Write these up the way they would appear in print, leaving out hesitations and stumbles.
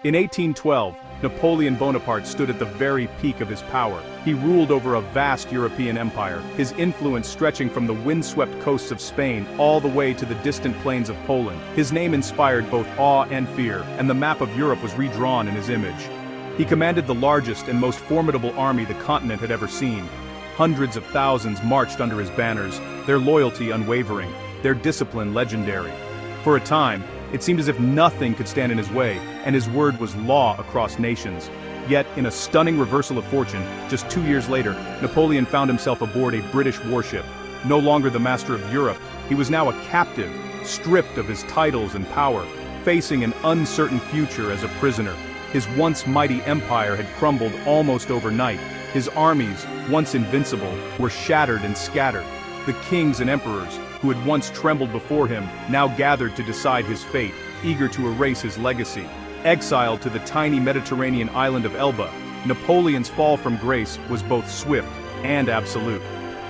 In 1812, Napoleon Bonaparte stood at the very peak of his power. He ruled over a vast European empire, his influence stretching from the windswept coasts of Spain all the way to the distant plains of Poland. His name inspired both awe and fear, and the map of Europe was redrawn in his image. He commanded the largest and most formidable army the continent had ever seen. Hundreds of thousands marched under his banners, their loyalty unwavering, their discipline legendary. For a time, it seemed as if nothing could stand in his way, and his word was law across nations. Yet, in a stunning reversal of fortune, just 2 years later, Napoleon found himself aboard a British warship. No longer the master of Europe, he was now a captive, stripped of his titles and power, facing an uncertain future as a prisoner. His once mighty empire had crumbled almost overnight. His armies, once invincible, were shattered and scattered. The kings and emperors, who had once trembled before him, now gathered to decide his fate, eager to erase his legacy. Exiled to the tiny Mediterranean island of Elba, Napoleon's fall from grace was both swift and absolute.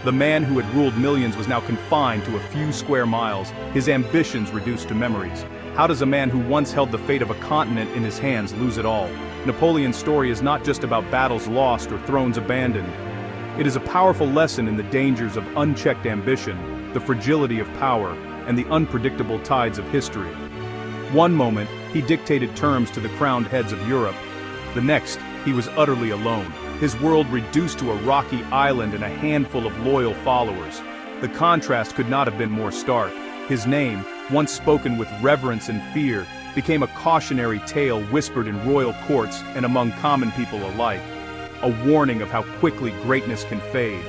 The man who had ruled millions was now confined to a few square miles, his ambitions reduced to memories. How does a man who once held the fate of a continent in his hands lose it all? Napoleon's story is not just about battles lost or thrones abandoned. It is a powerful lesson in the dangers of unchecked ambition, the fragility of power, and the unpredictable tides of history. One moment, he dictated terms to the crowned heads of Europe. The next, he was utterly alone, his world reduced to a rocky island and a handful of loyal followers. The contrast could not have been more stark. His name, once spoken with reverence and fear, became a cautionary tale whispered in royal courts and among common people alike. A warning of how quickly greatness can fade.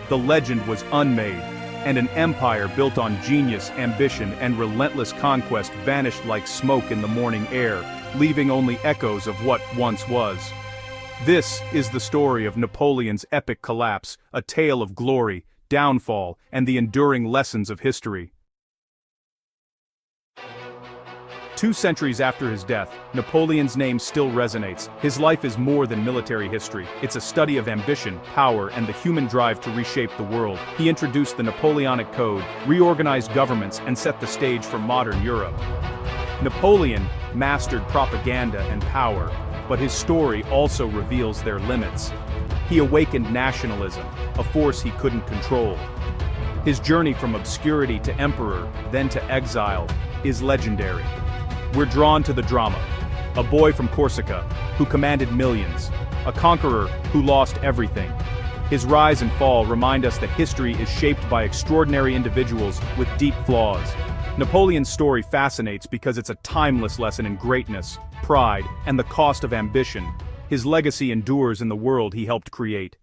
The legend was unmade, and an empire built on genius, ambition, and relentless conquest vanished like smoke in the morning air, leaving only echoes of what once was. This is the story of Napoleon's epic collapse, a tale of glory, downfall, and the enduring lessons of history. 2 centuries after his death, Napoleon's name still resonates. His life is more than military history. It's a study of ambition, power, and the human drive to reshape the world. He introduced the Napoleonic Code, reorganized governments, and set the stage for modern Europe. Napoleon mastered propaganda and power, but his story also reveals their limits. He awakened nationalism, a force he couldn't control. His journey from obscurity to emperor, then to exile, is legendary. We're drawn to the drama. A boy from Corsica, who commanded millions. A conqueror who lost everything. His rise and fall remind us that history is shaped by extraordinary individuals with deep flaws. Napoleon's story fascinates because it's a timeless lesson in greatness, pride, and the cost of ambition. His legacy endures in the world he helped create.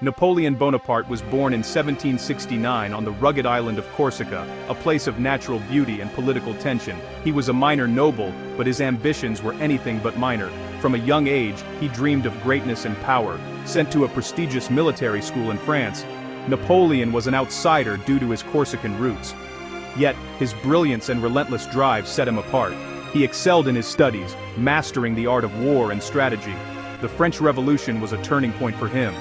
Napoleon Bonaparte was born in 1769 on the rugged island of Corsica, a place of natural beauty and political tension. He was a minor noble, but his ambitions were anything but minor. From a young age, he dreamed of greatness and power. Sent to a prestigious military school in France, Napoleon was an outsider due to his Corsican roots. Yet, his brilliance and relentless drive set him apart. He excelled in his studies, mastering the art of war and strategy. The French Revolution was a turning point for him.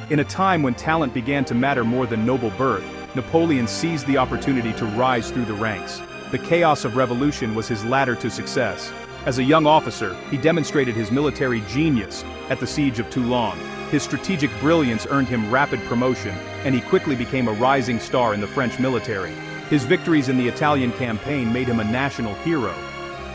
In a time when talent began to matter more than noble birth, Napoleon seized the opportunity to rise through the ranks. The chaos of revolution was his ladder to success. As a young officer, he demonstrated his military genius at the Siege of Toulon. His strategic brilliance earned him rapid promotion, and he quickly became a rising star in the French military. His victories in the Italian campaign made him a national hero.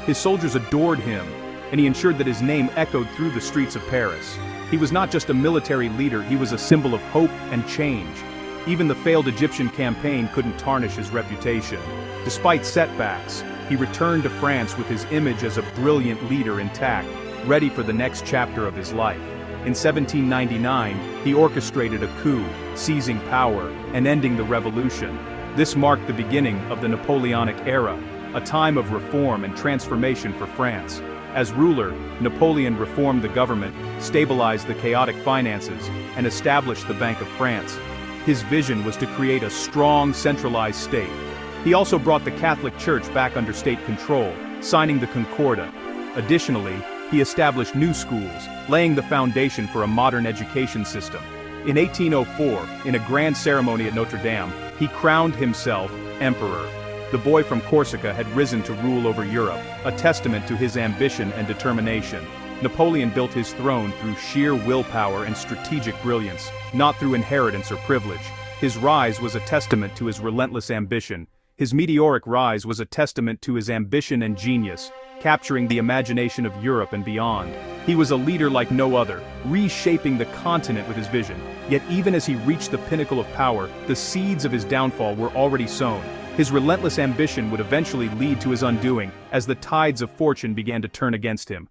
His soldiers adored him, and he ensured that his name echoed through the streets of Paris. He was not just a military leader, he was a symbol of hope and change. Even the failed Egyptian campaign couldn't tarnish his reputation. Despite setbacks, he returned to France with his image as a brilliant leader intact, ready for the next chapter of his life. In 1799, he orchestrated a coup, seizing power and ending the revolution. This marked the beginning of the Napoleonic era, a time of reform and transformation for France. As ruler, Napoleon reformed the government, stabilized the chaotic finances, and established the Bank of France. His vision was to create a strong, centralized state. He also brought the Catholic Church back under state control, signing the Concordat. Additionally, he established new schools, laying the foundation for a modern education system. In 1804, in a grand ceremony at Notre Dame, he crowned himself emperor. The boy from Corsica had risen to rule over Europe, a testament to his ambition and determination. Napoleon built his throne through sheer willpower and strategic brilliance, not through inheritance or privilege. His rise was a testament to his relentless ambition. His meteoric rise was a testament to his ambition and genius, capturing the imagination of Europe and beyond. He was a leader like no other, reshaping the continent with his vision. Yet even as he reached the pinnacle of power, the seeds of his downfall were already sown. His relentless ambition would eventually lead to his undoing, as the tides of fortune began to turn against him.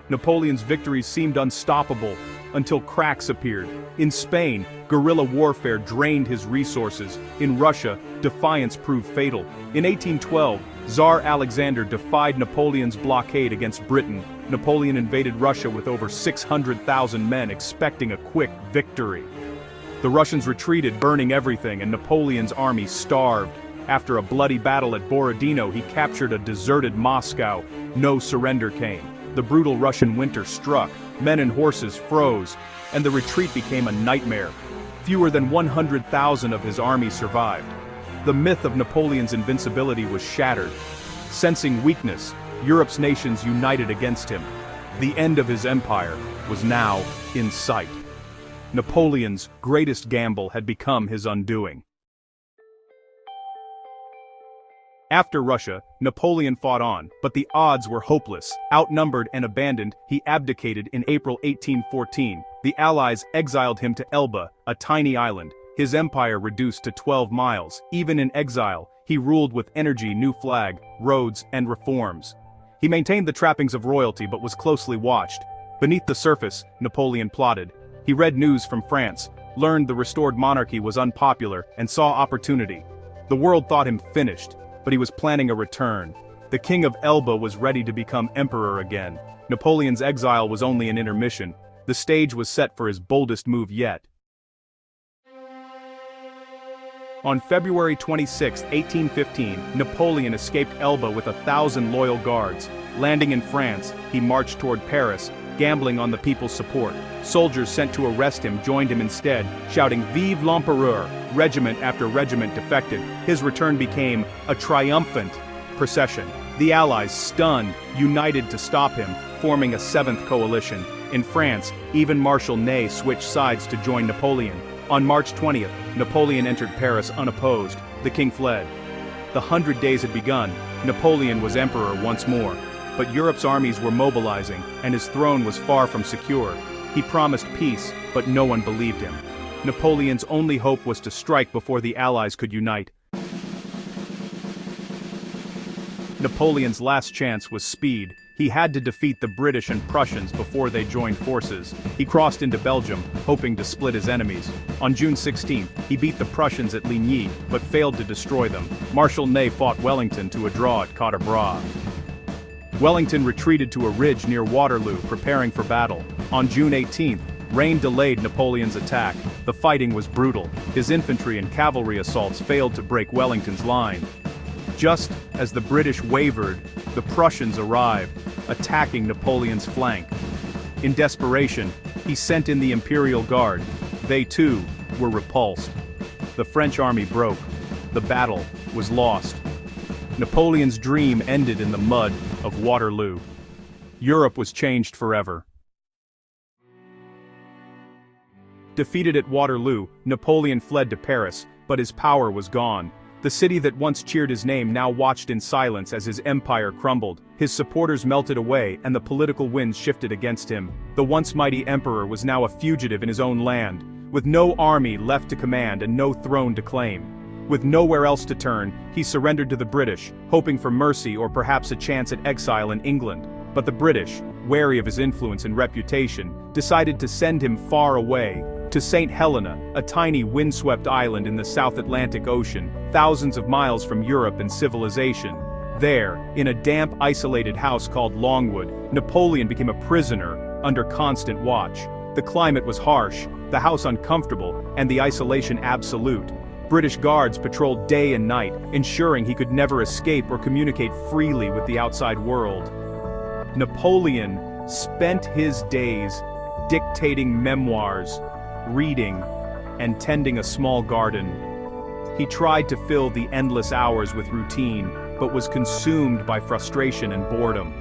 Napoleon's victories seemed unstoppable, until cracks appeared. In Spain, guerrilla warfare drained his resources. In Russia, defiance proved fatal. In 1812, Tsar Alexander defied Napoleon's blockade against Britain. Napoleon invaded Russia with over 600,000 men, expecting a quick victory. The Russians retreated, burning everything, and Napoleon's army starved. After a bloody battle at Borodino, he captured a deserted Moscow. No surrender came. The brutal Russian winter struck, men and horses froze, and the retreat became a nightmare. Fewer than 100,000 of his army survived. The myth of Napoleon's invincibility was shattered. Sensing weakness, Europe's nations united against him. The end of his empire was now in sight. Napoleon's greatest gamble had become his undoing. After Russia, Napoleon fought on, but the odds were hopeless. Outnumbered and abandoned, he abdicated in April 1814. The Allies exiled him to Elba, a tiny island. His empire reduced to 12 miles. Even in exile, he ruled with energy, new flag, roads, and reforms. He maintained the trappings of royalty but was closely watched. Beneath the surface, Napoleon plotted. He read news from France, learned the restored monarchy was unpopular, and saw opportunity. The world thought him finished, but he was planning a return. The king of Elba was ready to become emperor again. Napoleon's exile was only an intermission. The stage was set for his boldest move yet. On February 26, 1815, Napoleon escaped Elba with 1,000 loyal guards. Landing in France, he marched toward Paris, gambling on the people's support. Soldiers sent to arrest him joined him instead, shouting "Vive l'Empereur!" Regiment after regiment defected. His return became a triumphant procession. The Allies, stunned, united to stop him, forming a seventh coalition. In France, even Marshal Ney switched sides to join Napoleon. On March 20th, Napoleon entered Paris unopposed. The king fled. The 100 Days had begun. Napoleon was emperor once more. But Europe's armies were mobilizing, and his throne was far from secure. He promised peace, but no one believed him. Napoleon's only hope was to strike before the Allies could unite. Napoleon's last chance was speed. He had to defeat the British and Prussians before they joined forces. He crossed into Belgium, hoping to split his enemies. On June 16, he beat the Prussians at Ligny, but failed to destroy them. Marshal Ney fought Wellington to a draw at Quatre Bras. Wellington retreated to a ridge near Waterloo, preparing for battle. On June 18, rain delayed Napoleon's attack. The fighting was brutal. His infantry and cavalry assaults failed to break Wellington's line. Just as the British wavered, the Prussians arrived, attacking Napoleon's flank. In desperation, he sent in the Imperial Guard. They too were repulsed. The French army broke. The battle was lost. Napoleon's dream ended in the mud of Waterloo. Europe was changed forever. Defeated at Waterloo, Napoleon fled to Paris, but his power was gone. The city that once cheered his name now watched in silence as his empire crumbled. His supporters melted away and the political winds shifted against him. The once mighty emperor was now a fugitive in his own land, with no army left to command and no throne to claim. With nowhere else to turn, he surrendered to the British, hoping for mercy or perhaps a chance at exile in England. But the British, wary of his influence and reputation, decided to send him far away, to St. Helena, a tiny windswept island in the South Atlantic Ocean, thousands of miles from Europe and civilization. There, in a damp, isolated house called Longwood, Napoleon became a prisoner under constant watch. The climate was harsh, the house uncomfortable, and the isolation absolute. British guards patrolled day and night, ensuring he could never escape or communicate freely with the outside world. Napoleon spent his days dictating memoirs, reading, and tending a small garden. He tried to fill the endless hours with routine, but was consumed by frustration and boredom.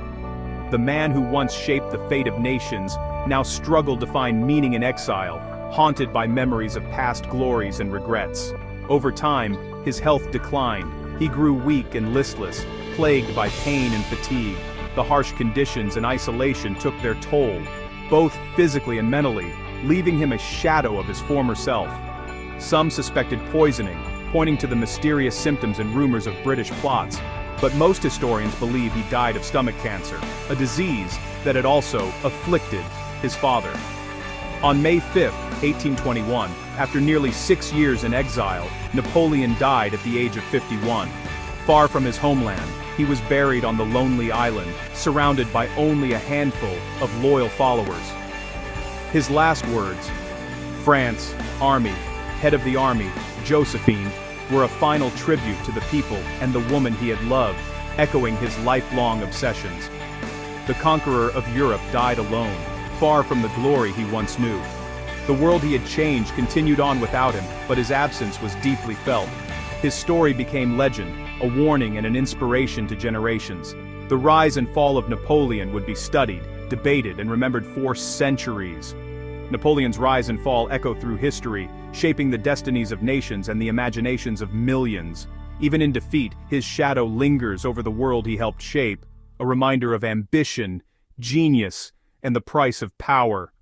The man who once shaped the fate of nations now struggled to find meaning in exile, haunted by memories of past glories and regrets. Over time, his health declined. He grew weak and listless, plagued by pain and fatigue. The harsh conditions and isolation took their toll, both physically and mentally, leaving him a shadow of his former self. Some suspected poisoning, pointing to the mysterious symptoms and rumors of British plots, but most historians believe he died of stomach cancer, a disease that had also afflicted his father. On May 5, 1821, after nearly 6 years in exile, Napoleon died at the age of 51. Far from his homeland, he was buried on the lonely island, surrounded by only a handful of loyal followers. His last words, "France, army, head of the army, Josephine," were a final tribute to the people and the woman he had loved, echoing his lifelong obsessions. The conqueror of Europe died alone, far from the glory he once knew. The world he had changed continued on without him, but his absence was deeply felt. His story became legend, a warning and an inspiration to generations. The rise and fall of Napoleon would be studied, debated, and remembered for centuries. Napoleon's rise and fall echo through history, shaping the destinies of nations and the imaginations of millions. Even in defeat, his shadow lingers over the world he helped shape, a reminder of ambition, genius, and the price of power.